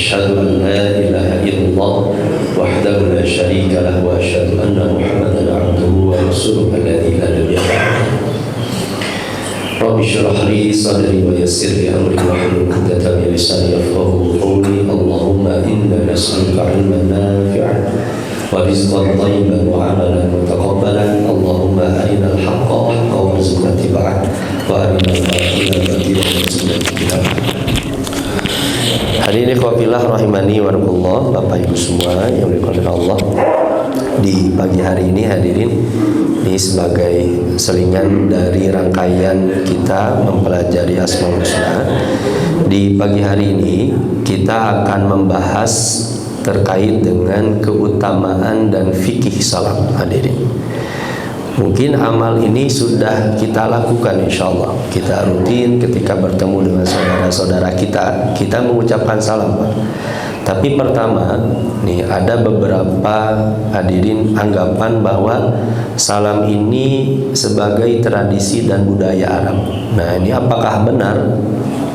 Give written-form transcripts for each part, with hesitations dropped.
أشهد أن لا إله إلا الله وحده لا شريك له وأشهد أن محمدا عبده ورسوله الذي لا نبي بعده رب اشرح لي صدري ويسر لي أمري واحلل عقدة من لساني يفقهوا قولي اللهم إنا نسألك علما نافعا ورزقا طيبا وعملا متقبلا اللهم أرنا الحق حقا وارزقنا اتباعه وأرنا الباطل باطلا وارزقنا اجتنابه. Hadirin ikhwafillah rahimani wa rahimakumullah, Bapak Ibu semua yang dimuliakan Allah. Di pagi hari ini hadirin, ini sebagai selingan dari rangkaian kita mempelajari Asmaul Husna. Di pagi hari ini kita akan membahas terkait dengan keutamaan dan fikih salam hadirin. Mungkin amal ini sudah kita lakukan insyaallah. Kita rutin ketika bertemu dengan saudara-saudara kita mengucapkan salam. Tapi pertama, nih ada beberapa hadirin anggapan bahwa salam ini sebagai tradisi dan budaya Arab. Nah, ini apakah benar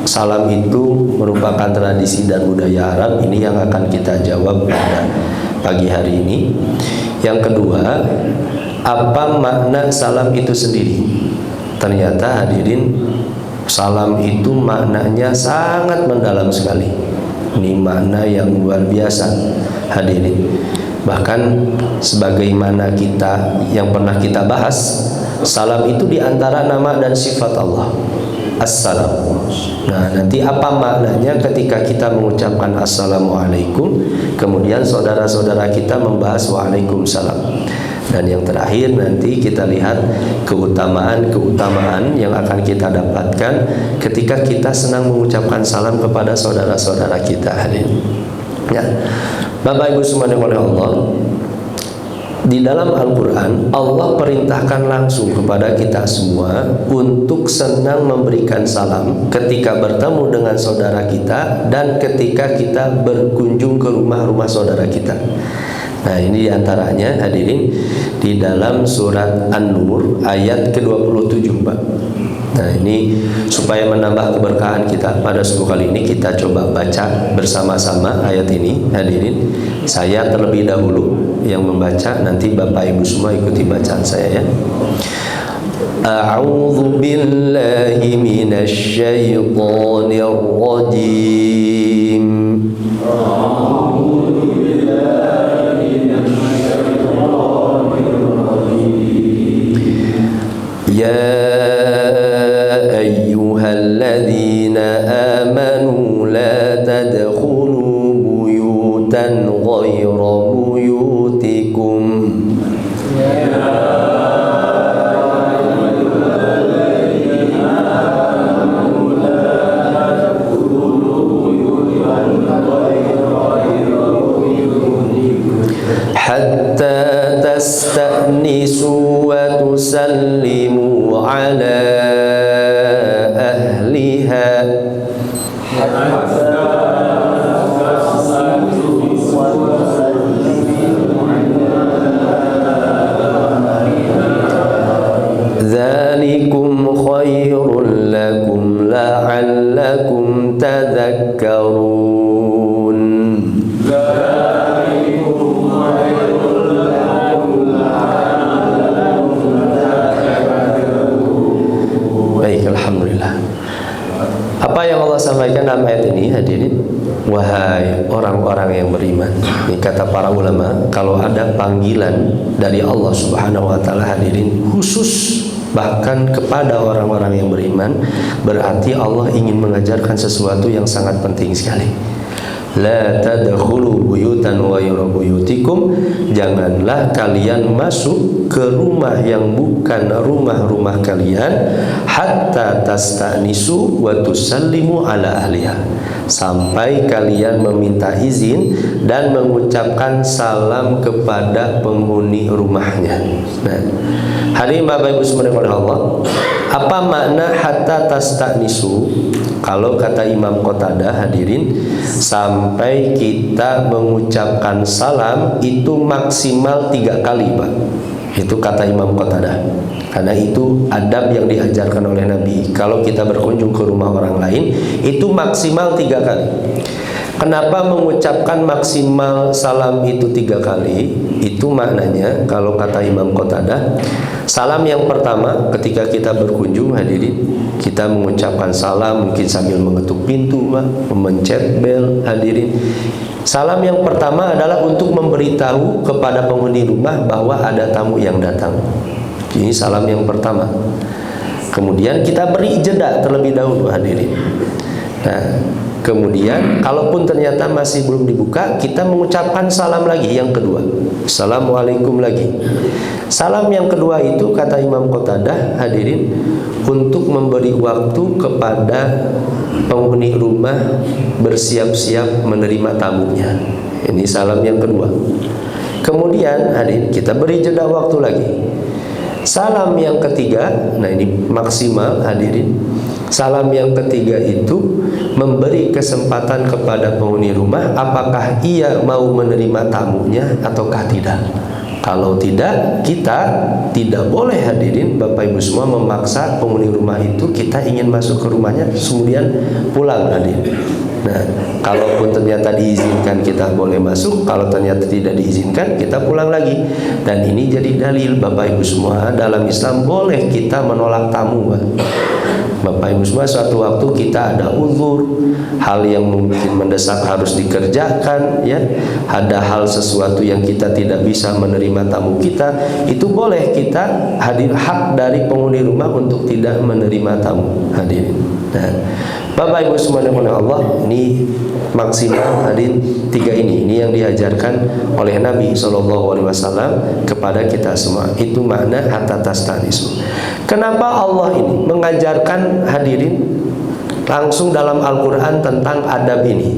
salam itu merupakan tradisi dan budaya Arab? Ini yang akan kita jawab pada pagi hari ini. Yang kedua, apa makna salam itu sendiri? Ternyata hadirin, salam itu maknanya sangat mendalam sekali. Ini makna yang luar biasa hadirin. Bahkan sebagaimana kita yang pernah kita bahas, salam itu diantara nama dan sifat Allah, Assalam. Nah, nanti apa maknanya ketika kita mengucapkan Assalamualaikum, kemudian saudara-saudara kita membahas Waalaikumsalam. Dan yang terakhir nanti kita lihat keutamaan yang akan kita dapatkan ketika kita senang mengucapkan salam kepada saudara-saudara kita hadirin. Ya, Bapak Ibu semua oleh Allah, di dalam Al-Quran Allah perintahkan langsung kepada kita semua untuk senang memberikan salam ketika bertemu dengan saudara kita dan ketika kita berkunjung ke rumah-rumah saudara kita. Nah, ini diantaranya hadirin di dalam surat An-Nur ayat ke-27, Pak. Nah, ini supaya menambah keberkahan kita pada subuh kali ini, kita coba baca bersama-sama ayat ini hadirin. Saya terlebih dahulu yang membaca, nanti Bapak Ibu semua ikuti bacaan saya ya. A'udzu billahi minasy syaithanir rajim. Ya ayyuhalladzina amanu la tadkhulu buyutan ghayra buyutikum. Hatta tasta'nisu wa tusallimu ala ahliha. Dzalikum khairul lakum la'allakum tadhakkarun. Baik, alhamdulillah. Apa yang Allah sampaikan dalam ayat ini hadirin? Wahai orang-orang yang beriman. Ini kata para ulama, kalau ada panggilan dari Allah Subhanahu wa taala hadirin khusus bahkan kepada orang-orang yang beriman, berarti Allah ingin mengajarkan sesuatu yang sangat penting sekali. La tadkhulu buyutan ghayra buyutikum, janganlah kalian masuk ke rumah yang bukan rumah-rumah kalian, hatta tasta'nisu wa tusallimu ala ahliha, sampai kalian meminta izin dan mengucapkan salam kepada penghuni rumahnya. Nah, hadirin Bapak Ibu semua oleh Allah, apa makna hatta tasta'nisu? Kalau kata Imam Qatadah hadirin, sampai kita mengucapkan salam itu maksimal 3 kali, Pak. Itu kata Imam Qatadah. Karena itu adab yang diajarkan oleh Nabi. Kalau kita berkunjung ke rumah orang lain, itu maksimal 3 kali. Kenapa mengucapkan maksimal salam itu 3 kali? Itu maknanya kalau kata Imam Qatadah, salam yang pertama ketika kita berkunjung hadirin, kita mengucapkan salam mungkin sambil mengetuk pintu, memencet bel hadirin. Salam yang pertama adalah untuk memberitahu kepada penghuni rumah bahwa ada tamu yang datang. Ini salam yang pertama. Kemudian kita beri jeda terlebih dahulu hadirin. Nah, kemudian kalaupun ternyata masih belum dibuka, kita mengucapkan salam lagi yang kedua. Assalamualaikum lagi. Salam yang kedua itu kata Imam Qatadah hadirin untuk memberi waktu kepada penghuni rumah bersiap-siap menerima tamunya. Ini salam yang kedua. Kemudian hadirin kita beri jeda waktu lagi. Salam yang ketiga, nah ini maksimal hadirin. Salam yang ketiga itu memberi kesempatan kepada penghuni rumah apakah ia mau menerima tamunya ataukah tidak. Kalau tidak, kita tidak boleh hadirin Bapak Ibu semua memaksa penghuni rumah itu kita ingin masuk ke rumahnya kemudian pulang hadirin. Nah, kalaupun ternyata diizinkan kita boleh masuk, kalau ternyata tidak diizinkan kita pulang lagi. Dan ini jadi dalil Bapak Ibu semua dalam Islam boleh kita menolak tamu. Bapak Ibu semua suatu waktu kita ada uzur, hal yang mungkin mendesak harus dikerjakan ya, ada hal sesuatu yang kita tidak bisa menerima tamu kita, itu boleh kita hadir, hak dari penghuni rumah untuk tidak menerima tamu hadirin. Nah, Bapak Ibu semua oleh Allah, ini maksimal hadirin 3 ini yang diajarkan oleh Nabi SAW kepada kita semua. Itu makna hatta tastanisu. Kenapa Allah ini mengajarkan hadirin langsung dalam Al-Quran tentang adab ini?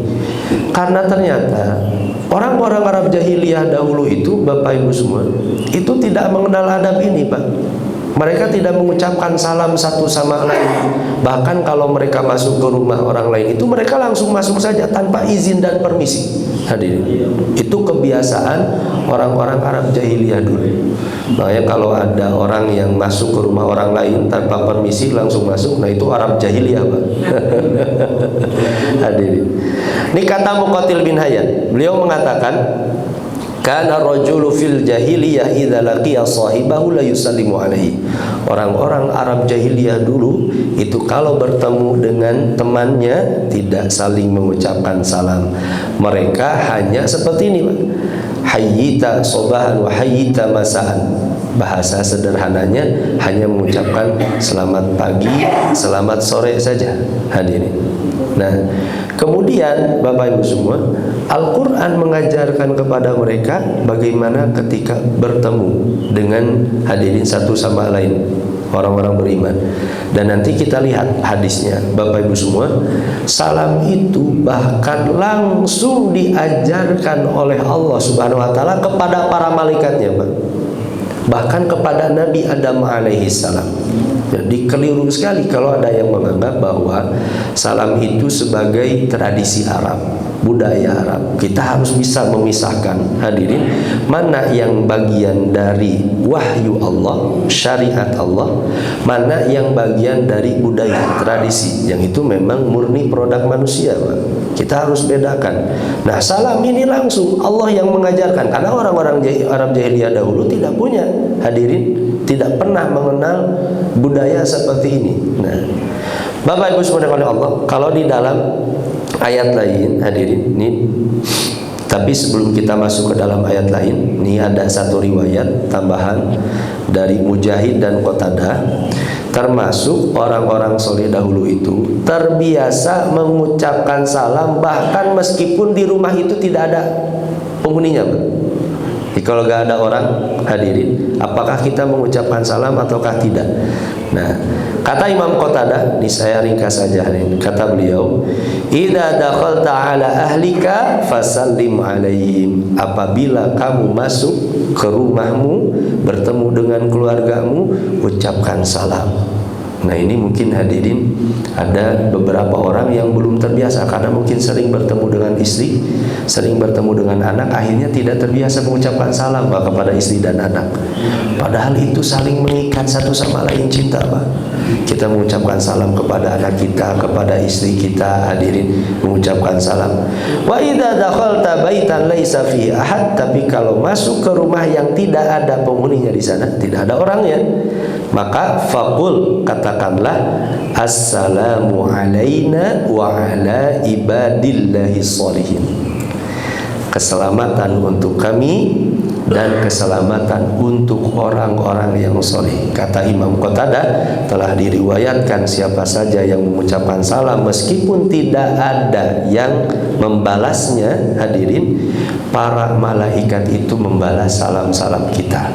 Karena ternyata orang-orang Arab jahiliyah dahulu itu Bapak Ibu semua itu tidak mengenal adab ini Pak. Mereka tidak mengucapkan salam satu sama lain. Bahkan kalau mereka masuk ke rumah orang lain itu mereka langsung masuk saja tanpa izin dan permisi. Hadirin, itu kebiasaan orang-orang Arab jahiliyah dulu. Makanya kalau ada orang yang masuk ke rumah orang lain tanpa permisi langsung masuk, nah itu Arab jahiliyah Pak. Hadirin, ini kata Muqatil bin Hayyan, beliau mengatakan kana rajulu fil jahiliyah idza laqiya sahibahu la yusallimu alaihi. Orang-orang Arab jahiliyah dulu itu kalau bertemu dengan temannya tidak saling mengucapkan salam. Mereka hanya seperti ini, Pak. Hayyita sobahan wa hayyita masaan. Bahasa sederhananya hanya mengucapkan selamat pagi, selamat sore saja. Hadirin. Nah, kemudian Bapak Ibu semua, Al-Quran mengajarkan kepada mereka bagaimana ketika bertemu dengan hadirin satu sama lain, orang-orang beriman. Dan nanti kita lihat hadisnya Bapak Ibu semua, salam itu bahkan langsung diajarkan oleh Allah Subhanahu wa Ta'ala kepada para malaikatnya, Pak. Bahkan kepada Nabi Adam alaihi salam. Jadi keliru sekali kalau ada yang menganggap bahwa salam itu sebagai tradisi Arab, budaya Arab. Kita harus bisa memisahkan hadirin mana yang bagian dari wahyu Allah, syariat Allah, mana yang bagian dari budaya, tradisi, yang itu memang murni produk manusia, Pak. Kita harus bedakan. Nah, salam ini langsung Allah yang mengajarkan, karena orang-orang Arab jahiliyah dahulu tidak punya, hadirin, tidak pernah mengenal budaya seperti ini. Nah, Bapak Ibu subhanahu wa Allah, kalau di dalam ayat lain hadirin ini, tapi sebelum kita masuk ke dalam ayat lain, ini ada satu riwayat tambahan dari Mujahid dan Qatadah. Termasuk orang-orang soleh dahulu itu terbiasa mengucapkan salam bahkan meskipun di rumah itu tidak ada penghuninya, Pak. Jadi kalau gak ada orang hadirin, apakah kita mengucapkan salam ataukah tidak? Nah, kata Imam Qatadah, ini saya ringkas saja hadirin. Kata beliau, "Idza dakhalta ala ahlika fasallim alaihim." Apabila kamu masuk ke rumahmu, bertemu dengan keluargamu, ucapkan salam. Nah, ini mungkin hadirin ada beberapa orang yang belum terbiasa karena mungkin sering bertemu dengan istri, sering bertemu dengan anak, akhirnya tidak terbiasa mengucapkan salam kepada istri dan anak. Padahal itu saling mengikat satu sama lain cinta, Pak. Kita mengucapkan salam kepada anak kita, kepada istri kita, hadirin, mengucapkan salam. Wa idza dakhalta baitan laisa fihi ahad, tapi kalau masuk ke rumah yang tidak ada penghuninya di sana, tidak ada orangnya, maka faqul, katakanlah assalamu alaina wa ala ibadillahi sholihin. Keselamatan untuk kami dan keselamatan untuk orang-orang yang soleh. Kata Imam Qatadah, telah diriwayatkan siapa saja yang mengucapkan salam meskipun tidak ada yang membalasnya, hadirin, para malaikat itu membalas salam-salam kita.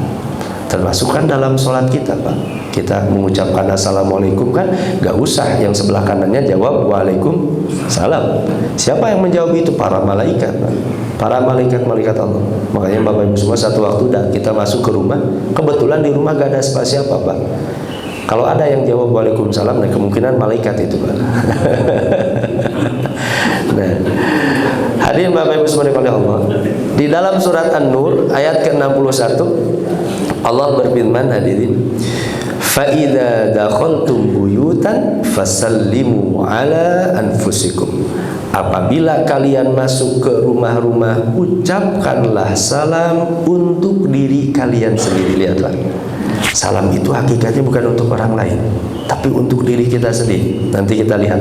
Termasuk kan dalam sholat kita, Pak. Kita mengucapkan assalamualaikum kan, gak usah yang sebelah kanannya jawab waalaikumsalam. Siapa yang menjawab itu? Para malaikat, Pak. Para malaikat-malaikat Allah. Makanya Bapak Ibu semua, satu waktu kita masuk ke rumah, kebetulan di rumah gak ada siapa-siapa, Pak. Kalau ada yang jawab waalaikumsalam, nah kemungkinan malaikat itu, Pak. Nah, hadirin Bapak Ibu semua oleh Allah, di dalam surat An-Nur ayat ke-61 Allah berfirman, hadirin, fa idza dakhaltum buyutan fasallimu ala anfusikum. Apabila kalian masuk ke rumah-rumah, ucapkanlah salam untuk diri kalian sendiri. Lihatlah, salam itu hakikatnya bukan untuk orang lain, tapi untuk diri kita sendiri. Nanti kita lihat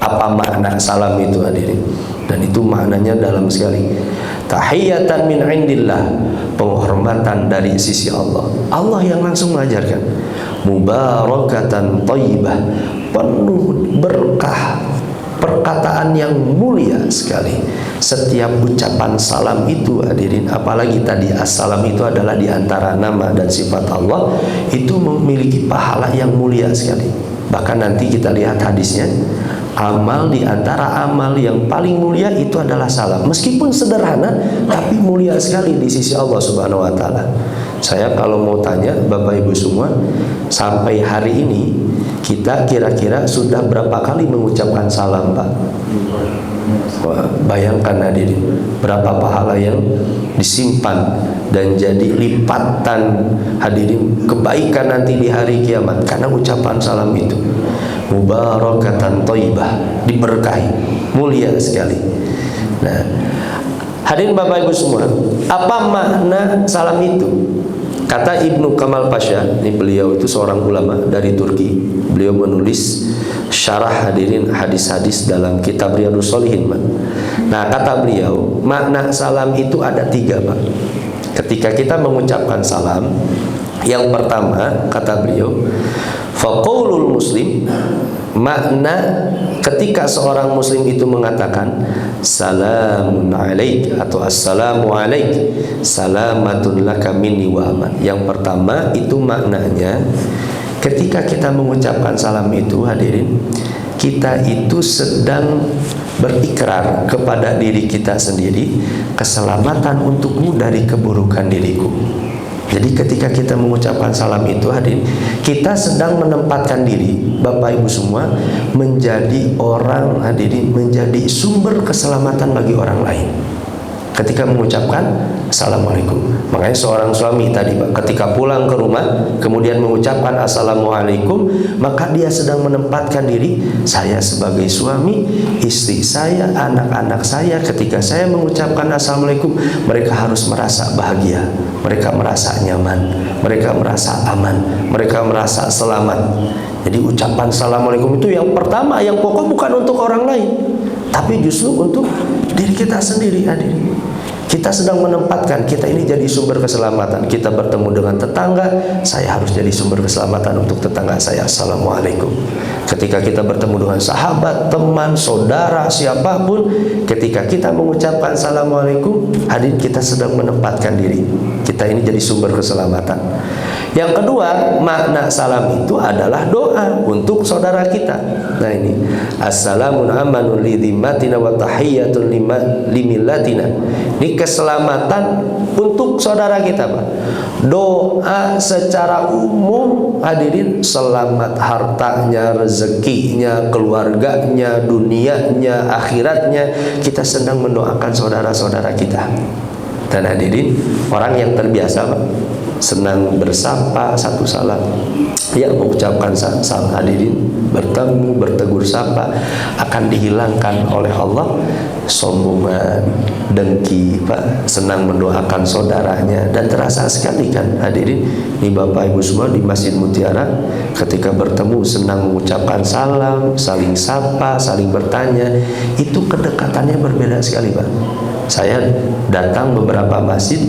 apa makna salam itu, hadirin. Dan itu maknanya dalam sekali. Tahiyatan min indillah, penghormatan dari sisi Allah. Allah yang langsung mengajarkan. Mubarakatan thayyibah, penuh berkah, perkataan yang mulia sekali. Setiap ucapan salam itu, hadirin, apalagi tadi assalam itu adalah diantara nama dan sifat Allah, itu memiliki pahala yang mulia sekali. Bahkan nanti kita lihat hadisnya, amal di antara amal yang paling mulia itu adalah salam. Meskipun sederhana, tapi mulia sekali di sisi Allah Subhanahu wa taala. Saya kalau mau tanya Bapak Ibu semua, sampai hari ini kita kira-kira sudah berapa kali mengucapkan salam, Pak? Wah, bayangkan hadirin, berapa pahala yang disimpan dan jadi lipatan, hadirin, kebaikan nanti di hari kiamat karena ucapan salam itu. Mubarakatan thayyibah, diberkahi, mulia sekali. Nah, hadirin Bapak Ibu semua, apa makna salam itu? Kata Ibnu Kamal Pasha, ini beliau itu seorang ulama dari Turki. Beliau menulis syarah, hadirin, hadis-hadis dalam kitab Riyadhus Shalihin, Pak. Nah, kata beliau, makna salam itu ada 3, Pak. Ketika kita mengucapkan salam, yang pertama, kata beliau, faqaulul muslim, makna ketika seorang muslim itu mengatakan salamun alaik atau assalamu alaik, salamatun laka minni wa aman. Yang pertama itu maknanya, ketika kita mengucapkan salam itu, hadirin, kita itu sedang berikrar kepada diri kita sendiri, keselamatan untukmu dari keburukan diriku. Jadi ketika kita mengucapkan salam itu, hadirin, kita sedang menempatkan diri, Bapak Ibu semua, menjadi orang, hadirin, menjadi sumber keselamatan bagi orang lain. Ketika mengucapkan assalamualaikum. Makanya seorang suami tadi, Pak, ketika pulang ke rumah kemudian mengucapkan assalamualaikum, maka dia sedang menempatkan diri, saya sebagai suami, istri saya, anak-anak saya, ketika saya mengucapkan assalamualaikum, mereka harus merasa bahagia, mereka merasa nyaman, mereka merasa aman, mereka merasa selamat. Jadi ucapan assalamualaikum itu yang pertama, yang pokok bukan untuk orang lain, tapi justru untuk diri kita sendiri, hadirin. Kita sedang menempatkan, kita ini jadi sumber keselamatan. Kita bertemu dengan tetangga, saya harus jadi sumber keselamatan untuk tetangga saya. Assalamualaikum. Ketika kita bertemu dengan sahabat, teman, saudara, siapapun, ketika kita mengucapkan assalamualaikum, hadirin, kita sedang menempatkan diri, kita ini jadi sumber keselamatan. Yang kedua, makna salam itu adalah doa untuk saudara kita. Nah ini, assalamun amanun lidhimmatina wa tahiyyatun limillatina. Ini keselamatan untuk saudara kita, Pak. Doa secara umum, hadirin, selamat hartanya, rezekinya, keluarganya, dunianya, akhiratnya. Kita sedang mendoakan saudara-saudara kita. Dan hadirin, orang yang terbiasa, Pak, senang bersapa, satu salam. Ya, mengucapkan salam hadirin, bertemu, bertegur sapa akan dihilangkan oleh Allah sombongan, dengki, Pak, senang mendoakan saudaranya. Dan terasa sekali kan hadirin, ini Bapak Ibu semua di Masjid Mutiara, ketika bertemu senang mengucapkan salam, saling sapa, saling bertanya, itu kedekatannya berbeda sekali, Pak. Saya datang beberapa masjid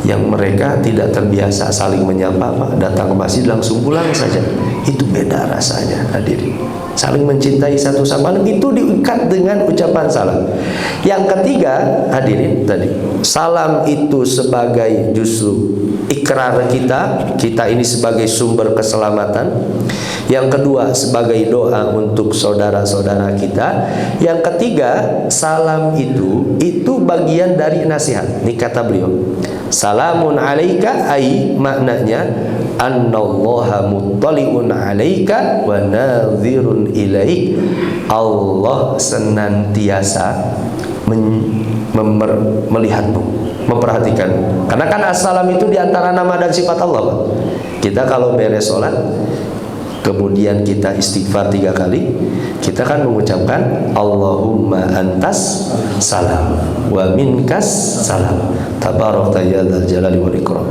yang mereka tidak terbiasa saling menyapa, Pak. Datang ke masjid langsung pulang saja. Itu beda rasanya hadirin. Saling mencintai satu sama lain itu diikat dengan ucapan salam. Yang ketiga hadirin tadi, salam itu sebagai justru ikrar kita ini sebagai sumber keselamatan. Yang kedua sebagai doa untuk saudara-saudara kita. Yang ketiga, salam itu bagian dari nasihat. Ini kata beliau, salamun alaika, ai maknanya annallaha muttali'un alaika wa nadhirun ilaik. Allah senantiasa melihatmu, memperhatikan. Karena kan assalam itu diantara nama dan sifat Allah, Pak. Kita kalau beres sholat, kemudian kita istighfar 3 kali, kita kan mengucapkan Allahumma antas salam wa minkas salam tabarakta ya dzal jalali wal ikram.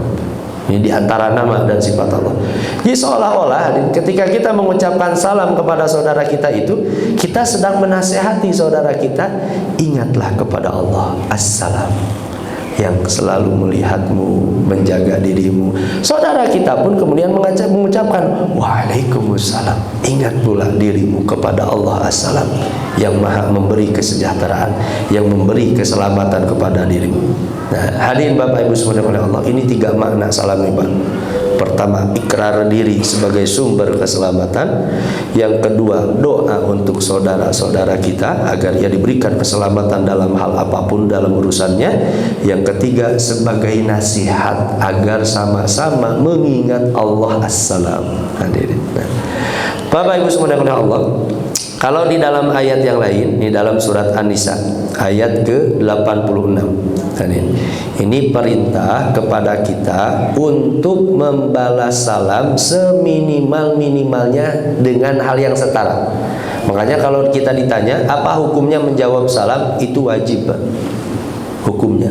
Ini diantara nama dan sifat Allah. Jadi seolah-olah ketika kita mengucapkan salam kepada saudara kita itu, kita sedang menasehati saudara kita, ingatlah kepada Allah Assalam yang selalu melihatmu, menjaga dirimu. Saudara kita pun kemudian mengucapkan Waalaikumsalam, ingat pula dirimu kepada Allah Assalam yang maha memberi kesejahteraan, yang memberi keselamatan kepada dirimu. Nah, hadirin Bapak Ibu sekalian oleh Allah, ini 3 makna salam ini, Pak. Pertama, ikrar diri sebagai sumber keselamatan. Yang kedua, doa untuk saudara-saudara kita agar ia diberikan keselamatan dalam hal apapun dalam urusannya. Yang ketiga, sebagai nasihat agar sama-sama mengingat Allah Assalam. Hadirin. Nah, Bapak Ibu sekalian oleh Allah, kalau di dalam ayat yang lain, di dalam surat An-Nisa ayat ke-86, ini perintah kepada kita untuk membalas salam seminimal-minimalnya dengan hal yang setara. Makanya kalau kita ditanya apa hukumnya menjawab salam, itu wajib, Pak, hukumnya.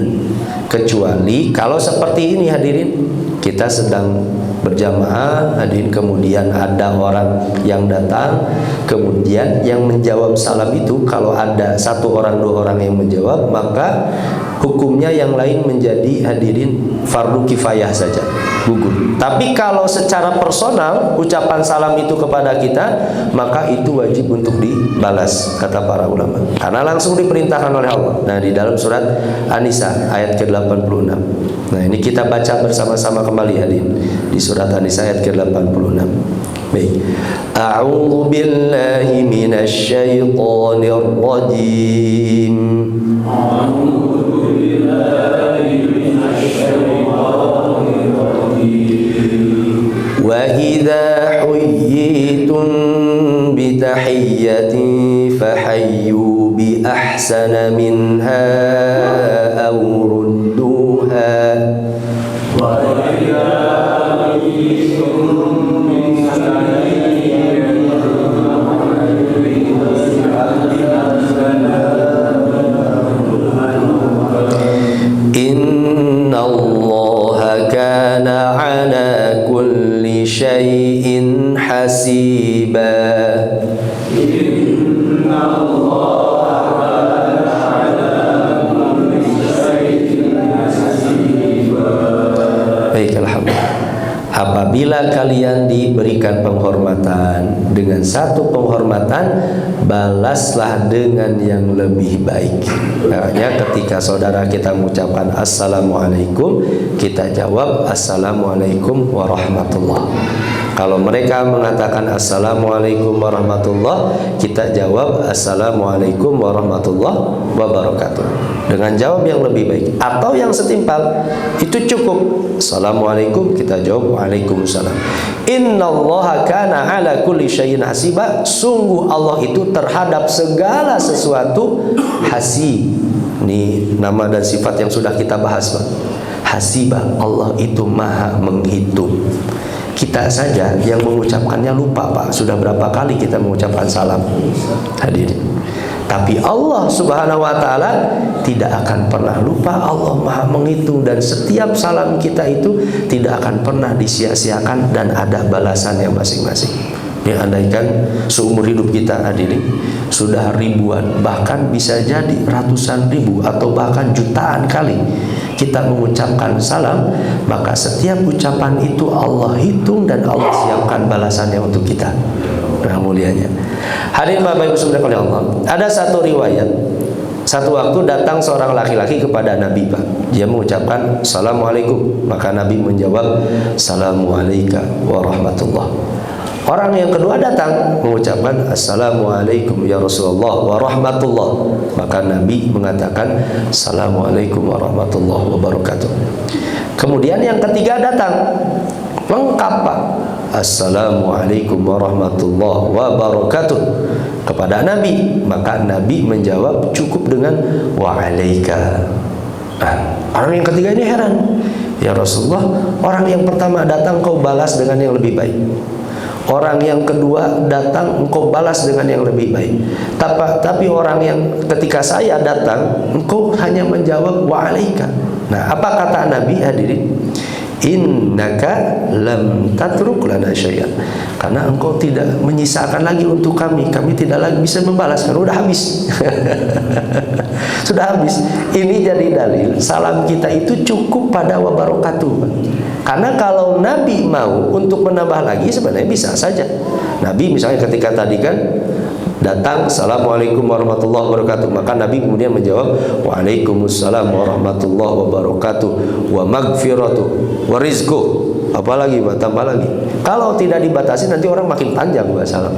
Kecuali kalau seperti ini hadirin, kita sedang berjamaah hadirin, kemudian ada orang yang datang, kemudian yang menjawab salam itu kalau ada 1 orang 2 orang yang menjawab, maka hukumnya yang lain menjadi hadirin fardu kifayah saja, gugur. Tapi kalau secara personal ucapan salam itu kepada kita, maka itu wajib untuk dibalas, kata para ulama, karena langsung diperintahkan oleh Allah. Nah, di dalam surat An-Nisa ayat ke-86. Nah, ini kita baca bersama-sama kembali hadirin di surat An-Nisa ayat ke-86. Baik. A'udzu billahi minasy syaithanir rajim. Wa idza huyyitum bi tahiyyatin fahayyu bi ahsana minha aw rudduha. Wa idza huyyitum bi tahiyyatin fahayyu bi ahsana. Inna Allaha kana ala kulli syai'in hasiba. Inna Allaha kana ala kulli syai'in hasiba. Baik, alhamdulillah. Apabila kalian diberikan penghormatan, dengan satu penghormatan balaslah dengan yang lebih baik. Makanya ketika saudara kita mengucapkan Assalamualaikum, kita jawab Assalamualaikum warahmatullah. Kalau mereka mengatakan Assalamualaikum warahmatullah, kita jawab Assalamualaikum warahmatullah wabarakatuh, dengan jawab yang lebih baik. Atau yang setimpal, itu cukup Assalamualaikum, kita jawab Waalaikumsalam. Innallaha kana ala kulli syai'in hasiba. Sungguh Allah itu terhadap segala sesuatu hasib. Ini nama dan sifat yang sudah kita bahas, Pak. Hasibah, Allah itu maha menghitung. Kita saja yang mengucapkannya lupa, Pak. Sudah berapa kali kita mengucapkan salam? Hadirin. Tapi Allah Subhanahu wa taala tidak akan pernah lupa. Allah maha menghitung, dan setiap salam kita itu tidak akan pernah disia-siakan dan ada balasannya masing-masing. Yang andaikan seumur hidup kita, hadirin, sudah ribuan, bahkan bisa jadi ratusan ribu atau bahkan jutaan kali kita mengucapkan salam, maka setiap ucapan itu Allah hitung dan Allah siapkan balasannya untuk kita. Nah, mulianya. Hadirin Bapak Ibu saudara oleh Allah. Ada satu riwayat, satu waktu datang seorang laki-laki kepada Nabi, Pak. Dia mengucapkan Assalamualaikum, maka Nabi menjawab Assalamualaikum warahmatullah. Orang yang kedua datang mengucapkan Assalamualaikum ya Rasulullah warahmatullah, maka Nabi mengatakan Assalamualaikum warahmatullahi wabarakatuh. Kemudian yang ketiga datang lengkap, Pak. Assalamualaikum warahmatullahi wabarakatuh kepada Nabi, maka Nabi menjawab cukup dengan wa'alaika. Orang yang ketiga ini heran, ya Rasulullah, orang yang pertama datang kau balas dengan yang lebih baik, orang yang kedua datang engkau balas dengan yang lebih baik, tapi orang yang ketika saya datang engkau hanya menjawab wa'alaika. Nah, apa kata Nabi, hadirin? Innaka lam tatruk lana syai'an. Karena engkau tidak menyisakan lagi untuk kami tidak lagi bisa membalas, karena udah habis. Sudah habis. Ini jadi dalil salam kita itu cukup pada wabarakatuh. Karena kalau Nabi mau untuk menambah lagi sebenarnya bisa saja. Nabi misalnya ketika tadi kan datang Assalamualaikum warahmatullahi wabarakatuh, maka Nabi kemudian menjawab Waalaikumsalam warahmatullahi wabarakatuh wa magfiratu wa rizquh. Apalagi Pak, tambah lagi. Kalau tidak dibatasi nanti orang makin panjang Pak salam.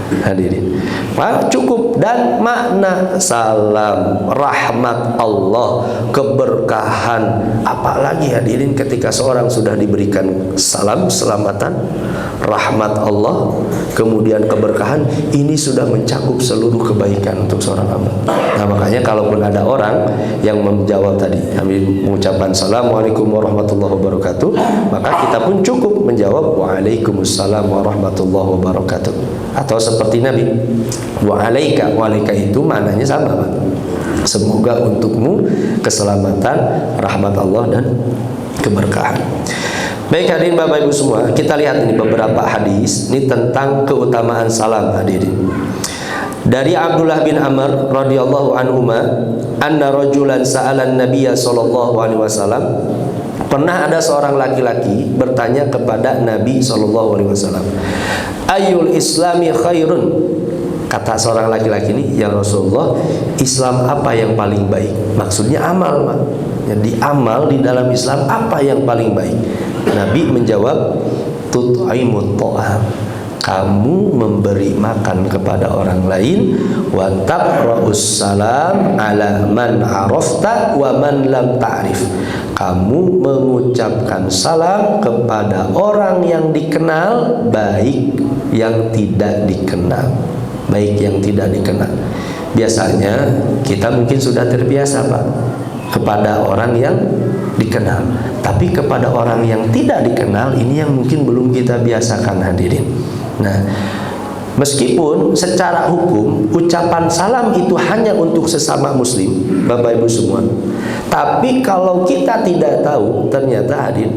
Hadirin, Pak, cukup. Dan makna salam, rahmat Allah, keberkahan, apalagi hadirin ketika seorang sudah diberikan salam, selamatan, rahmat Allah, kemudian keberkahan, ini sudah mencakup seluruh kebaikan untuk seorang hamba. Nah, makanya kalaupun ada orang yang menjawab tadi, kami mengucapkan Assalamualaikum warahmatullahi wabarakatuh, maka kita pun cukup menjawab Waalaikumsalam warahmatullahi wabarakatuh. Atau seperti Nabi, wa'alaika. Wa'alaika itu maknanya sama, Pak. Semoga untukmu keselamatan, rahmat Allah dan keberkahan. Baik hadirin Bapak Ibu semua, kita lihat ini beberapa hadis ini tentang keutamaan salam, hadirin. Dari Abdullah bin Amr radhiyallahu anhuma, anna rajulan sa'alan Nabiyya sallallahu alaihi wasallam. Pernah ada seorang laki-laki bertanya kepada Nabi sallallahu alaihi wasallam, "Ayyul islami khairun?" Kata seorang laki-laki ini, "Ya Rasulullah, Islam apa yang paling baik?" Maksudnya amal, Pak. Jadi amal di dalam Islam apa yang paling baik? Nabi menjawab, "Tut'imut ta'am." Kamu memberi makan kepada orang lain, wa taqra'us salam ala man arafta wa man lam ta'rif. Kamu mengucapkan salam kepada orang yang dikenal, baik yang tidak dikenal. Baik yang tidak dikenal. Biasanya kita mungkin sudah terbiasa, Pak, kepada orang yang dikenal. Tapi kepada orang yang tidak dikenal, ini yang mungkin belum kita biasakan, hadirin. Nah, meskipun secara hukum ucapan salam itu hanya untuk sesama muslim, Bapak Ibu semua, tapi kalau kita tidak tahu ternyata hadir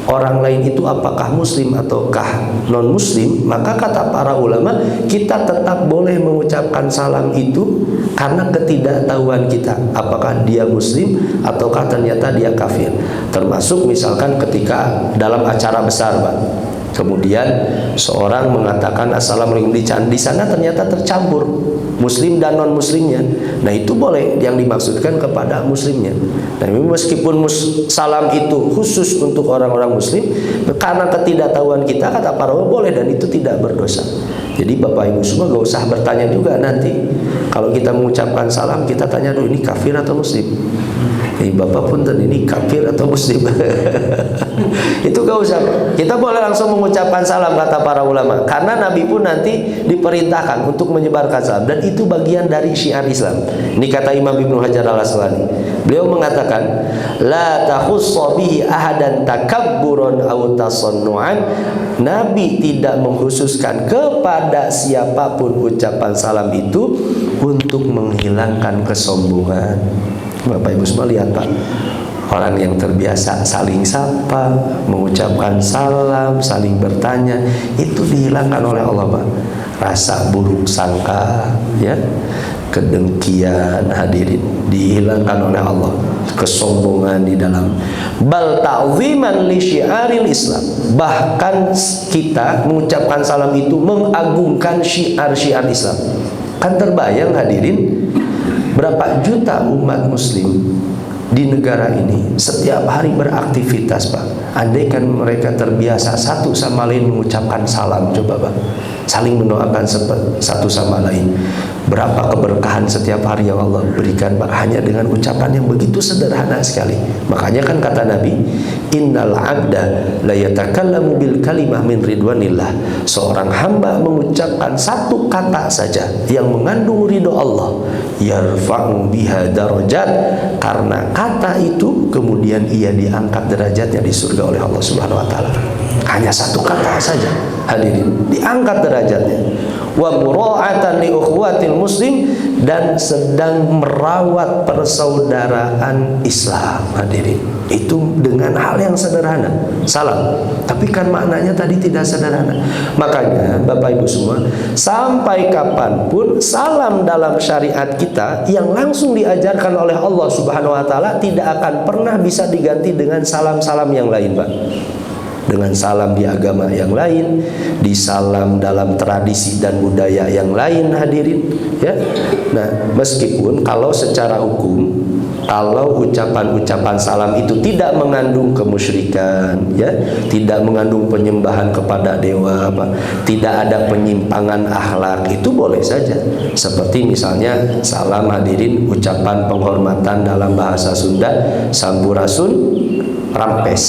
orang lain itu apakah muslim ataukah non muslim, maka kata para ulama kita tetap boleh mengucapkan salam itu karena ketidaktahuan kita apakah dia muslim ataukah ternyata dia kafir. Termasuk misalkan ketika dalam acara besar, Pak, kemudian seorang mengatakan Assalamualaikum di sana ternyata tercampur muslim dan non muslimnya. Nah, itu boleh yang dimaksudkan kepada muslimnya. Nah, meskipun salam itu khusus untuk orang-orang muslim, karena ketidaktahuan kita kata para ulama boleh dan itu tidak berdosa. Jadi Bapak Ibu semua gak usah bertanya juga nanti kalau kita mengucapkan salam kita tanya dulu ini kafir atau muslim. Bapak punten ini kafir atau muslim? Itu gak usah. Kita boleh langsung mengucapkan salam kata para ulama, karena Nabi pun nanti diperintahkan untuk menyebarkan salam, dan itu bagian dari syiar Islam. Ini kata Imam Ibnu Hajar Al-Asqalani. Beliau mengatakan, la takhussu bihi ahadan takabburan aw tasannu'an. Nabi tidak mengkhususkan kepada siapapun ucapan salam itu untuk menghilangkan kesombongan. Bapak Ibu semua lihat Pak, orang yang terbiasa saling sapa, mengucapkan salam, saling bertanya, itu dihilangkan oleh Allah Pak. Rasa buruk sangka, ya, kedengkian, hadirin, dihilangkan oleh Allah. Kesombongan di dalam. Bal ta'ziman li syiaril Islam. Bahkan kita mengucapkan salam itu mengagungkan syiar-syiar Islam. Kan terbayang hadirin, berapa juta umat muslim di negara ini setiap hari beraktivitas Pak. Andaikan mereka terbiasa satu sama lain mengucapkan salam, coba Pak, saling mendoakan satu sama lain, berapa keberkahan setiap hari yang Allah berikan Pak, hanya dengan ucapan yang begitu sederhana sekali. Makanya kan kata Nabi, innal abda la yatakallamu bil kalimah min ridwanillah. Seorang hamba mengucapkan satu kata saja yang mengandung ridho Allah, yarfa'u biha darajat, karena kata itu kemudian ia diangkat derajatnya di surga oleh Allah Subhanahu wa taala. Hanya satu kata saja, hadirin, diangkat derajatnya. Wa mura'atan li ukhwatil muslim, dan sedang merawat persaudaraan Islam, hadirin. Itu dengan hal yang sederhana, salam. Tapi kan maknanya tadi tidak sederhana. Makanya Bapak Ibu semua, sampai kapanpun salam dalam syariat kita yang langsung diajarkan oleh Allah Subhanahu wa taala tidak akan pernah bisa diganti dengan salam-salam yang lain, Pak. Dengan salam di agama yang lain, di salam dalam tradisi dan budaya yang lain, hadirin, ya. Nah, meskipun kalau secara hukum, kalau ucapan-ucapan salam itu tidak mengandung kemusyrikan, ya, tidak mengandung penyembahan kepada dewa, tidak ada penyimpangan akhlak, itu boleh saja. Seperti misalnya salam, hadirin, ucapan penghormatan dalam bahasa Sunda, sampurasun rampes.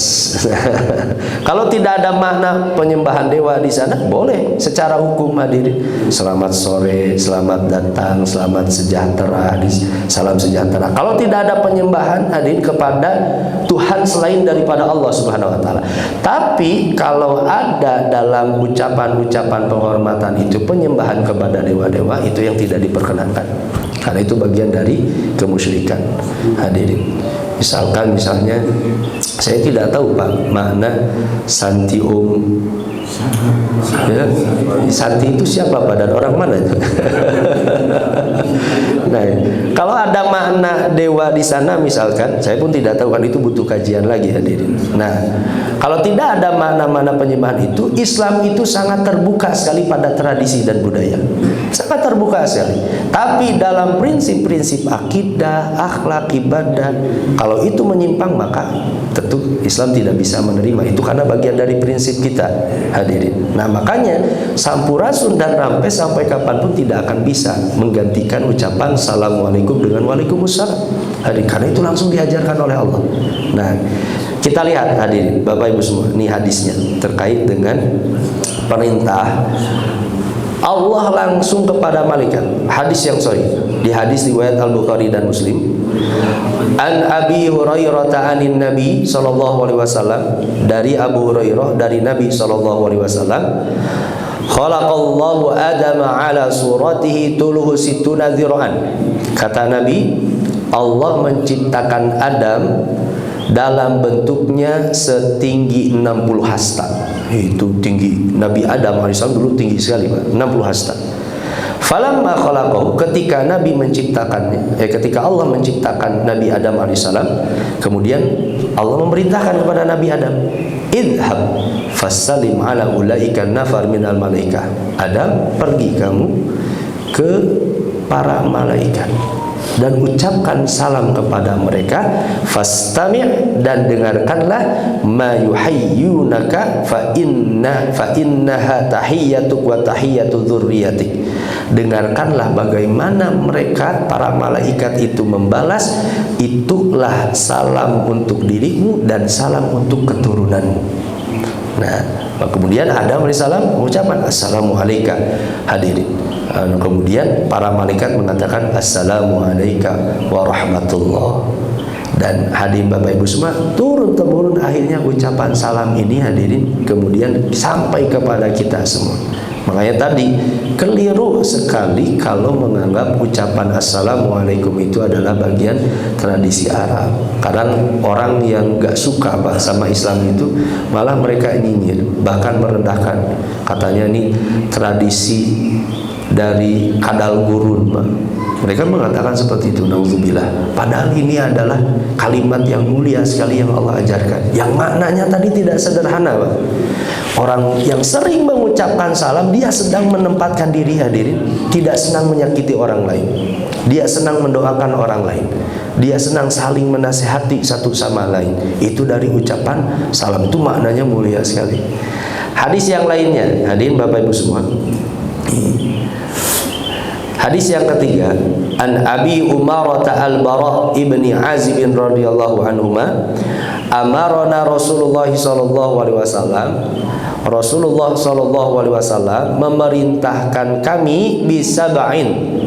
Kalau tidak ada makna penyembahan dewa di sana, boleh secara hukum, hadirin. Selamat sore, selamat datang, selamat sejahtera, salam sejahtera. Kalau tidak ada penyembahan, hadirin, kepada Tuhan selain daripada Allah Subhanahu wa taala. Tapi kalau ada dalam ucapan-ucapan penghormatan itu penyembahan kepada dewa-dewa, itu yang tidak diperkenankan. Karena itu bagian dari kemusyrikan, hadirin. Misalnya saya tidak tahu Pak makna Santi Om, ya, Santi itu siapa Pak, dan orang mana itu? Nah, kalau ada makna dewa di sana misalkan, saya pun tidak tahu, kan itu butuh kajian lagi, hadirin. Nah, kalau tidak ada makna-makna penyembahan itu, Islam itu sangat terbuka sekali pada tradisi dan budaya, sangat terbuka sekali. Tapi dalam prinsip-prinsip akidah, akhlak, ibadah, kalau itu menyimpang, maka tentu Islam tidak bisa menerima itu, karena bagian dari prinsip kita, hadirin. Nah, makanya sampurasun dan rampes sampai kapanpun tidak akan bisa menggantikan ucapan assalamualaikum dengan waalaikumsalam, hadirin, karena itu langsung diajarkan oleh Allah. Nah, kita lihat, hadirin, Bapak Ibu semua, ini hadisnya terkait dengan perintah Allah langsung kepada malaikat. Hadis yang sahih, di hadis riwayat Al-Bukhari dan Muslim. An Abi Hurairah anin Nabi sallallahu alaihi wasallam, dari Abu Hurairah dari Nabi sallallahu alaihi wasallam, khalaqallahu Adama ala suratihi tuluhu situna dzira'an. Kata Nabi, Allah menciptakan Adam dalam bentuknya setinggi 60 hasta. Itu tinggi. Nabi Adam alaihissalam dulu tinggi sekali, Pak, 60 hasta. Falamma khalaqahu, ketika Nabi menciptakannya, ketika Allah menciptakan Nabi Adam alaihissalam, kemudian Allah memerintahkan kepada Nabi Adam, idhab fasalim ala ulaika nafar minal malaikah. Adam, pergi kamu ke para malaikat. dan ucapkan salam kepada mereka, fastami' dan dengarkanlah, ma yuhayyunaka fa innaha tahiyyatuk wa tahiyyatu dzurriyyatik. Dengarkanlah bagaimana mereka para malaikat itu membalas, itulah salam untuk dirimu dan salam untuk keturunanmu. Nah, kemudian Adam alaihissalam mengucapkan assalamu alayka, hadirin. Kemudian para malaikat mengatakan assalamu alayka wa rahmatullah. Dan hadirin Bapak Ibu semua, turun temurun akhirnya ucapan salam ini hadirin kemudian sampai kepada kita semua. Makanya tadi keliru sekali kalau menganggap ucapan assalamualaikum itu adalah bagian tradisi Arab. Kadang orang yang gak suka Pak sama Islam itu malah mereka nyinyir, bahkan merendahkan. Katanya ini tradisi dari kadal gurun Pak. Mereka mengatakan seperti itu, naudzubillah. Padahal ini adalah kalimat yang mulia sekali yang Allah ajarkan, yang maknanya tadi tidak sederhana Pak. Orang yang sering mengucapkan salam, dia sedang menempatkan diri hadirin, tidak senang menyakiti orang lain. Dia senang mendoakan orang lain. Dia senang saling menasehati satu sama lain. Itu dari ucapan salam, itu maknanya mulia sekali. Hadis yang lainnya, hadirin Bapak Ibu semua. Hadis yang ketiga, an Abi Umarah al-Bara ibni Azib radhiyallahu anhuma, amarona Rasulullah sallallahu alaihi wasallam. Rasulullah sallallahu alaihi wasallam memerintahkan kami bisab'in,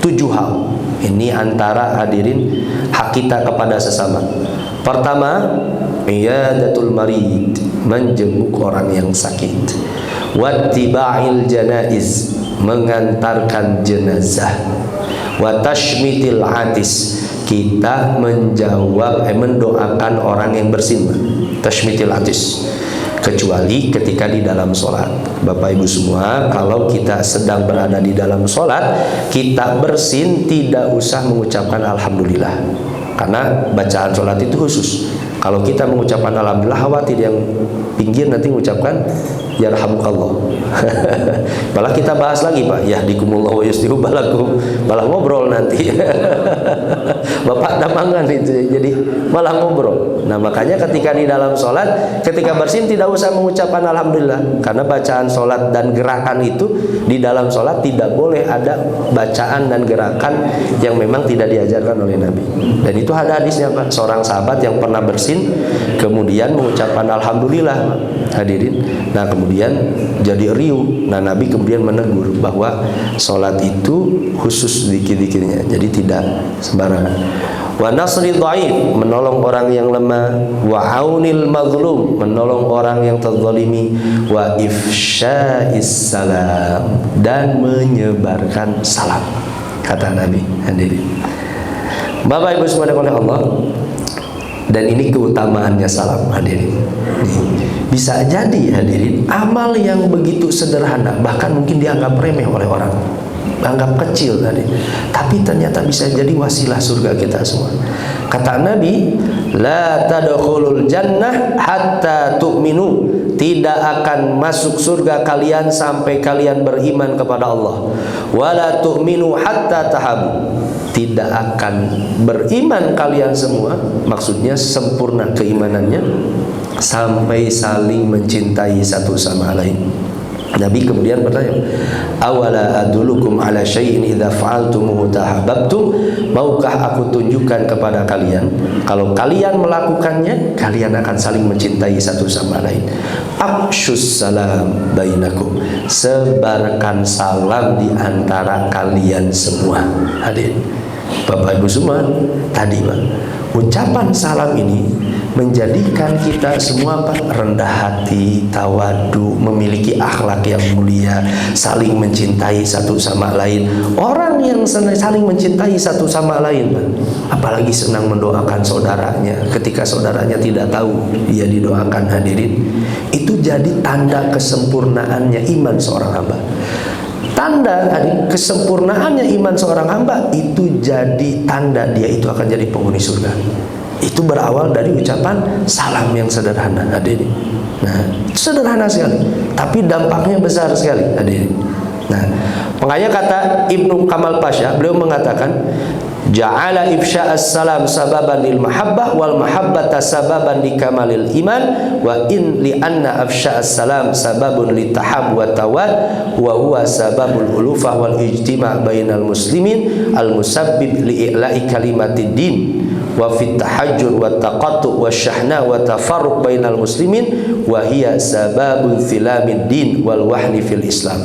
7 hal. Ini antara hadirin hak kita kepada sesama. Pertama, iyadatul marid, menjenguk orang yang sakit. Wattiba'il janaiz, mengantarkan jenazah. Wa tashmitil atis, kita mendoakan orang yang bersin. Tashmitil atis, kecuali ketika di dalam sholat. Bapak Ibu semua, kalau kita sedang berada di dalam sholat, kita bersin tidak usah mengucapkan alhamdulillah, karena bacaan sholat itu khusus. Kalau kita mengucapkan alhamdulillah, khawatir yang pinggir nanti mengucapkan yarhamukallah. Malah kita bahas lagi Pak, yahdikumullah wa yuslihu balakum, malah ngobrol nanti. Bapak damangan itu, jadi malah ngobrol. Nah makanya ketika di dalam sholat, ketika bersin tidak usah mengucapkan alhamdulillah, karena bacaan sholat dan gerakan itu di dalam sholat tidak boleh ada bacaan dan gerakan yang memang tidak diajarkan oleh Nabi. Dan itu ada hadisnya Pak, seorang sahabat yang pernah bersin kemudian mengucapkan alhamdulillah hadirin. Nah kemudian jadi riuh. Nah Nabi kemudian menegur bahwa sholat itu khusus zikir-zikirnya, jadi tidak sembarangan. Wa nasri dhaif, menolong orang yang lemah. Wa aunil mazlum, menolong orang yang terzalimi. Wa ifsya'is salam, dan menyebarkan salam, kata Nabi hadirin. Bapak Ibu semua oleh Allah. Dan ini keutamaannya salam hadirin. Bisa jadi hadirin, amal yang begitu sederhana bahkan mungkin dianggap remeh oleh orang, anggap kecil tadi, tapi ternyata bisa jadi wasilah surga kita semua. Kata Nabi, la tadkhulul jannah hatta tu'minu, tidak akan masuk surga kalian sampai kalian beriman kepada Allah. Wala tu'minu hatta tahabu, tidak akan beriman kalian semua, maksudnya sempurna keimanannya, sampai saling mencintai satu sama lain. Nabi kemudian bertanya, awala adulukum ala syai'in idza fa'altumuhu tahabbtum, maukah aku tunjukkan kepada kalian, kalau kalian melakukannya kalian akan saling mencintai satu sama lain. Afsyus salam bainakum, sebarkan salam di antara kalian semua. Hadirin Bapak Ibu semua, tadi Pak, ucapan salam ini menjadikan kita semua Pak rendah hati, tawadu, memiliki akhlak yang mulia, saling mencintai satu sama lain. Orang yang saling mencintai satu sama lain Pak, apalagi senang mendoakan saudaranya ketika saudaranya tidak tahu dia didoakan hadirin, itu jadi tanda kesempurnaannya iman seorang hamba. Tanda kesempurnaannya iman seorang hamba itu jadi tanda dia itu akan jadi penghuni surga. Itu berawal dari ucapan salam yang sederhana hadirin. Nah, sederhana sekali, tapi dampaknya besar sekali hadirin. Nah, makanya kata Ibnu Kamal Pasha, beliau mengatakan Ja'ala ifsya'as salam sababan lil mahabbah wal mahabbata sababan li kamalil iman wa in li anna ifsya'as salam sababun li tahab wa tawad wa huwa sababul ulufah wal ijtima' bainal muslimin al musabbib li i'la'i kalimatid din wa fit tahajjur wa taqattu wa syahna wa tafarruq bainal muslimin wa hiya sababun filamid din wal wahni fil Islam.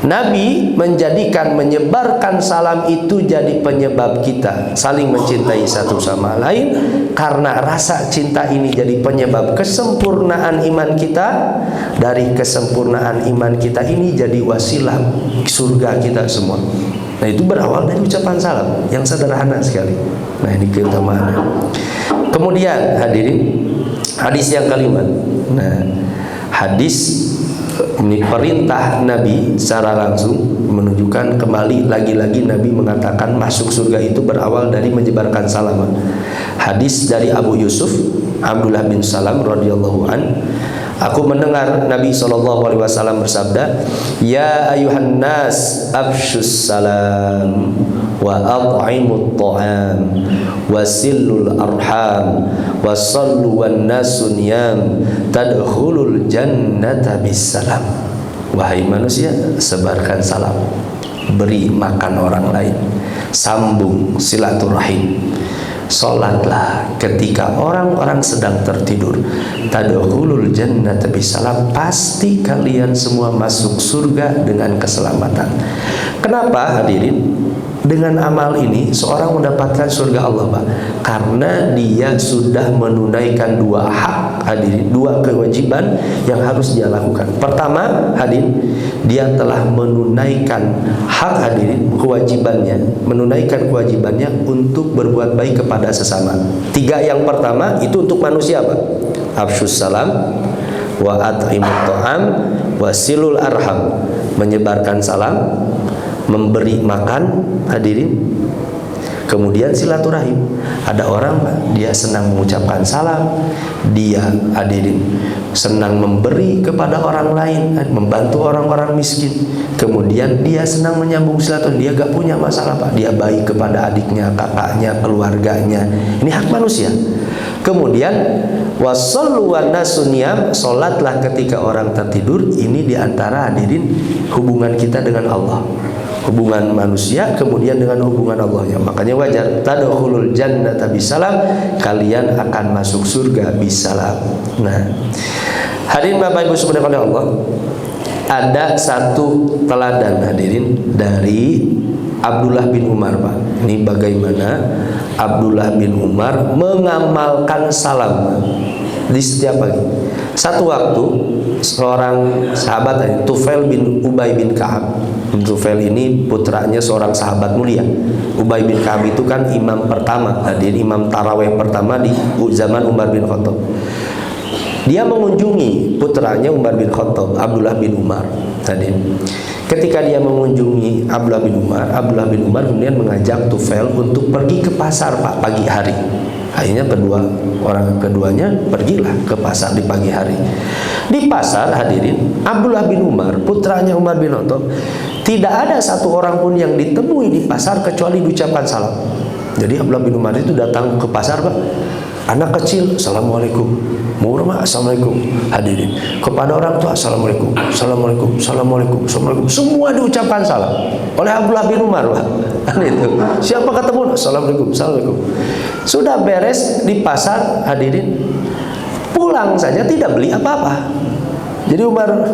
Nabi menjadikan menyebarkan salam itu jadi penyebab kita saling mencintai satu sama lain, karena rasa cinta ini jadi penyebab kesempurnaan iman kita. Dari kesempurnaan iman kita ini jadi wasilah surga kita semua. Nah, itu berawal dari ucapan salam yang sederhana sekali. Nah, ini keutamaannya. Kemudian hadirin, hadis yang kelima. Nah, hadis ini perintah Nabi secara langsung menunjukkan kembali lagi-lagi Nabi mengatakan masuk surga itu berawal dari menyebarkan salam. Hadis dari Abu Yusuf Abdullah bin Salam radhiyallahu an, aku mendengar Nabi SAW bersabda, ya ayuhan nas afshus salam wa at'imut ta'am wasillul arham wasallu wan nasun yam tadkhulul jannata bisalam. Wahai manusia, sebarkan salam, beri makan orang lain, sambung silaturahim, sholatlah ketika orang-orang sedang tertidur, tadkhulul jannata bisalam, pasti kalian semua masuk surga dengan keselamatan. Kenapa hadirin? Dengan amal ini seorang mendapatkan surga Allah, Pak, karena dia sudah menunaikan dua hak, hadirin, dua kewajiban yang harus dia lakukan. Pertama, hadirin, dia telah menunaikan hak, hadirin, kewajibannya, menunaikan kewajibannya untuk berbuat baik kepada sesama. Tiga yang pertama itu untuk manusia, Pak. Afsyus salam wa at'imut ta'am wa silul arham, menyebarkan salam, memberi makan, hadirin, kemudian silaturahim. Ada orang dia senang mengucapkan salam, dia, hadirin, senang memberi kepada orang lain, membantu orang-orang miskin, kemudian dia senang menyambung silaturahim, dia gak punya masalah, Pak, dia baik kepada adiknya, kakaknya, keluarganya. Ini hak manusia. Kemudian wasallu wan nasun niyam, salatlah ketika orang tertidur. Ini diantara, hadirin, hubungan kita dengan Allah, hubungan manusia kemudian dengan hubungan Allahnya. Makanya wajar tadkhulul jannata bisalam, kalian akan masuk surga bisalam. Nah, hadirin Bapak Ibu subhanahu wa Allah, ada satu teladan, hadirin, dari Abdullah bin Umar, Pak. Ini bagaimana Abdullah bin Umar mengamalkan salam di setiap pagi. Satu waktu seorang sahabat, Tufail bin Ubay bin Ka'ab. Tufail ini putranya seorang sahabat mulia. Ubay bin Ka'ab itu kan imam pertama, hadirin, imam taraweh pertama di zaman Umar bin Khattab. Dia mengunjungi putranya Umar bin Khattab, Abdullah bin Umar. Hadirin, ketika dia mengunjungi Abdullah bin Umar kemudian mengajak Tufail untuk pergi ke pasar, Pak, pagi hari. Akhirnya keduanya pergilah ke pasar di pagi hari. Di pasar, hadirin, Abdullah bin Umar, putranya Umar bin Khattab, tidak ada satu orang pun yang ditemui di pasar kecuali diucapkan salam. Jadi Abdullah bin Umar itu datang ke pasar, Pak, anak kecil, assalamualaikum, murma, assalamualaikum, hadirin, kepada orang tua, assalamualaikum, assalamualaikum, assalamualaikum, assalamualaikum, semua diucapkan salam oleh Abdullah bin Umar, Pak. Itu siapa ketemu, assalamualaikum, assalamualaikum. Sudah beres di pasar, hadirin, pulang saja tidak beli apa-apa. Jadi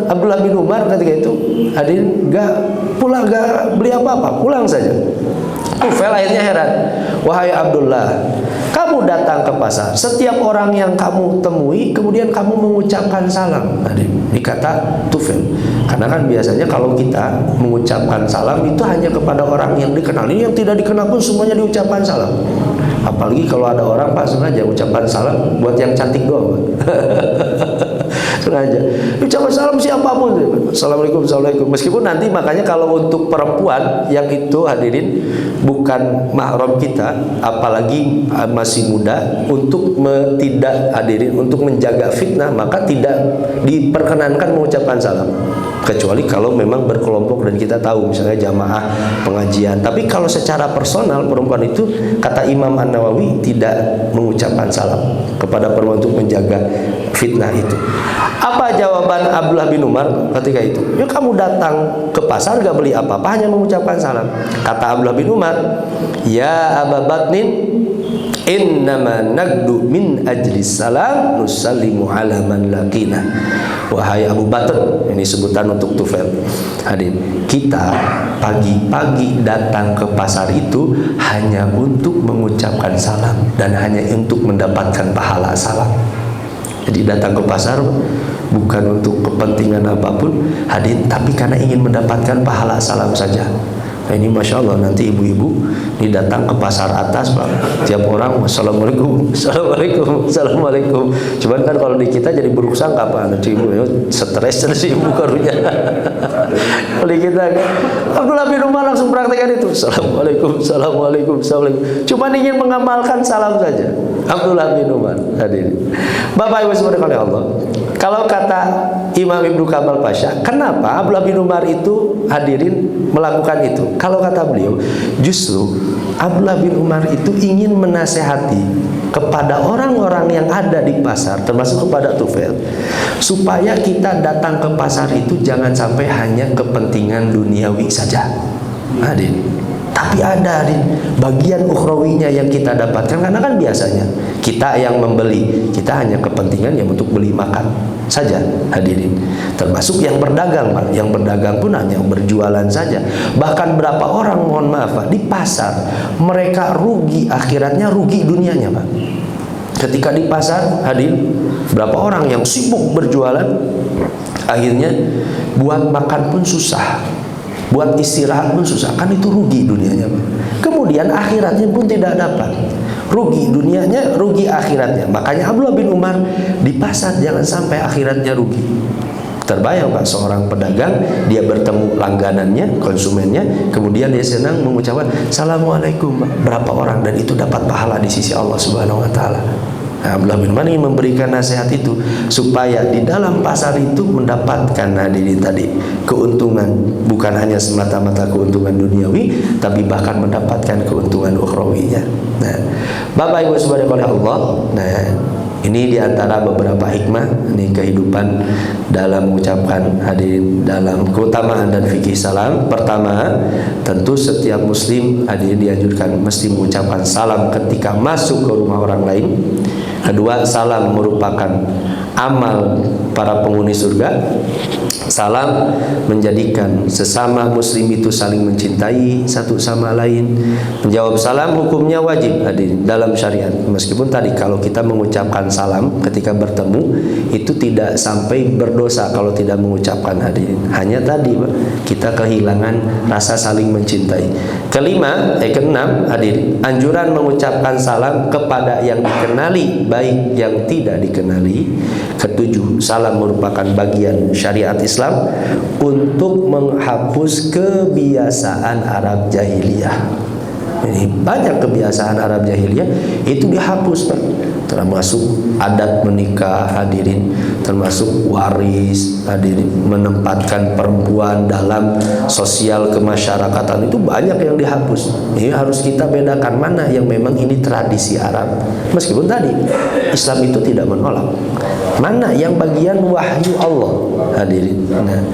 Abdullah bin Umar ketika itu, hadirin, gak beli apa-apa, pulang saja. Tufail akhirnya heran, wahai Abdullah, kamu datang ke pasar, setiap orang yang kamu temui kemudian kamu mengucapkan salam. Dikata Tufail, karena kan biasanya kalau kita mengucapkan salam itu hanya kepada orang yang dikenal. Ini yang tidak dikenal pun semuanya diucapkan salam. Apalagi kalau ada orang, Pak, sengaja ucapan salam buat yang cantik doang. Sengaja ucapan salam siapapun, assalamualaikum, assalamualaikum. Meskipun nanti makanya kalau untuk perempuan yang itu, hadirin, bukan mahram kita, apalagi masih muda, untuk tidak, hadirin, untuk menjaga fitnah, maka tidak diperkenankan mengucapkan salam. kecuali kalau memang berkelompok dan kita tahu misalnya jamaah pengajian. Tapi kalau secara personal perempuan itu, kata Imam An-Nawawi, tidak mengucapkan salam kepada perempuan untuk menjaga fitnah itu. Apa jawaban Abdullah bin Umar ketika itu? Ya kamu datang ke pasar gak beli apa-apa, hanya mengucapkan salam. Kata Abdullah bin Umar, ya Aba Batnin, innama nagdu min ajli salam nusallimu ala man laqina. Wahai Abu Bakar, ini sebutan untuk Tufail. Hadir, kita pagi-pagi datang ke pasar itu hanya untuk mengucapkan salam dan hanya untuk mendapatkan pahala salam. Jadi datang ke pasar bukan untuk kepentingan apapun, hadir, tapi karena ingin mendapatkan pahala salam saja. Nah, ini Masya Allah, nanti ibu-ibu ini datang ke pasar atas Pak, tiap orang Assalamualaikum, Assalamualaikum, Assalamualaikum. Cuman kan kalau di kita jadi buruk sangka Pak, nanti ibu stres terus ibu karunya. Kalau di kita kan Abdullah bin Umar langsung praktekkan itu, Assalamualaikum, Assalamualaikum, Assalamualaikum. Cuman ingin mengamalkan salam saja. Abdullah bin Umar. Hadirin Bapak Ibu sekalian Allah, kalau kata Imam Ibnu Kamal Pasha, kenapa Abdullah bin Umar itu hadirin melakukan itu? Kalau kata beliau, justru Abdullah bin Umar itu ingin menasehati kepada orang-orang yang ada di pasar, termasuk kepada Tufail, supaya kita datang ke pasar itu jangan sampai hanya kepentingan duniawi saja. Hadirin, tapi ada bagian ukhrawinya yang kita dapatkan, karena kan biasanya kita yang membeli, kita hanya kepentingan yang untuk beli makan saja. Hadirin, termasuk yang berdagang Pak. Yang berdagang pun hanya berjualan saja. Bahkan berapa orang, mohon maaf Pak, di pasar mereka rugi akhiratnya, rugi dunianya Pak. Ketika di pasar, hadirin, berapa orang yang sibuk berjualan, akhirnya buat makan pun susah, buat istirahat pun susah, kan itu rugi dunianya Pak. Kemudian akhiratnya pun tidak dapat, rugi dunianya, rugi akhiratnya. Makanya Abdullah bin Umar di pasar jangan sampai akhiratnya rugi. Terbayang Pak, seorang pedagang, dia bertemu langganannya, konsumennya, kemudian dia senang mengucapkan Assalamualaikum Pak. Berapa orang, dan itu dapat pahala di sisi Allah Subhanahu wa taala. Nah, Abdullah bin Umar ingin memberikan nasihat itu supaya di dalam pasar itu mendapatkan hadirin tadi keuntungan, bukan hanya semata-mata keuntungan duniawi, tapi bahkan mendapatkan keuntungan ukhrawinya. Nah, Bapak Ibu subhanahu Allah, nah ini diantara beberapa hikmah ini kehidupan dalam mengucapkan hadirin dalam keutamaan dan fikih salam. Pertama, tentu setiap muslim hadirin dianjurkan mesti mengucapkan salam ketika masuk ke rumah orang lain. Kedua, salam merupakan amal para penghuni surga. Salam menjadikan sesama muslim itu saling mencintai satu sama lain. Menjawab salam hukumnya wajib hadirin dalam syariat. Meskipun tadi kalau kita mengucapkan salam ketika bertemu itu tidak sampai berdosa kalau tidak mengucapkan hadirin. Hanya tadi kita kehilangan rasa saling mencintai. Keenam hadirin, anjuran mengucapkan salam kepada yang dikenali baik yang tidak dikenali. Ketujuh, salam merupakan bagian syariat Islam untuk menghapus kebiasaan Arab jahiliyah. Ini banyak kebiasaan Arab jahiliyah itu dihapus Pak. Termasuk adat menikah hadirin, termasuk waris hadirin, menempatkan perempuan dalam sosial kemasyarakatan, itu banyak yang dihapus. Ini harus kita bedakan mana yang memang ini tradisi Arab. Meskipun tadi Islam itu tidak menolak, mana yang bagian wahyu Allah hadirin. Nah,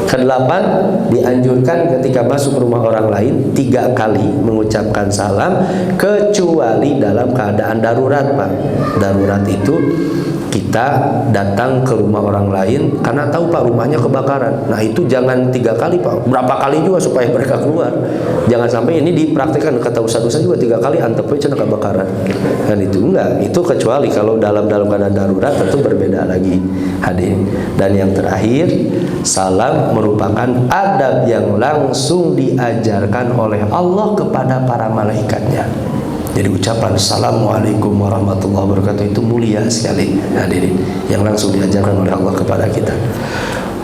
kedelapan, dianjurkan ketika masuk rumah orang lain 3 kali mengucapkan salam kecuali dalam keadaan darurat Pak. Darurat itu kita datang ke rumah orang lain karena tahu Pak rumahnya kebakaran. Nah itu jangan 3 kali Pak, berapa kali juga supaya mereka keluar. Jangan sampai ini dipraktikkan, kata Ustaz juga 3 kali antep aja kebakaran. Dan itu enggak, itu kecuali kalau dalam keadaan darurat tentu berbeda lagi hadir. Dan yang terakhir, salam merupakan adab yang langsung diajarkan oleh Allah kepada para malaikatnya. Jadi ucapan Assalamualaikum warahmatullahi wabarakatuh itu mulia sekali hadirin, yang langsung diajarkan oleh Allah kepada kita.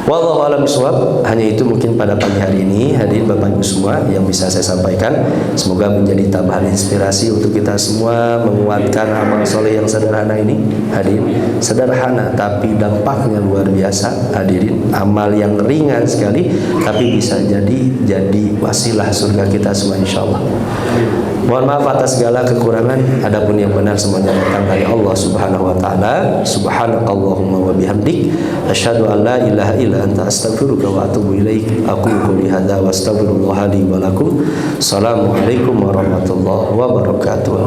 Wallahu a'lam bishawab. Hanya itu mungkin pada pagi hari ini hadirin Bapak Ibu semua yang bisa saya sampaikan. Semoga menjadi tambahan inspirasi untuk kita semua menguatkan amal soleh yang sederhana ini. Hadirin, sederhana tapi dampaknya luar biasa. Hadirin, amal yang ringan sekali tapi bisa jadi wasilah surga kita semua insyaallah. Mohon maaf atas segala kekurangan. Adapun yang benar semuanya datang dari Allah Subhanahu wa taala. Subhanakallahumma wa bihamdik asyhadu an la ilaha illa anta astaghfiruka wa atubu ilaik. Aqulu qouli hadza wa astaghfirullah li wa lakum. Assalamualaikum warahmatullahi wabarakatuh.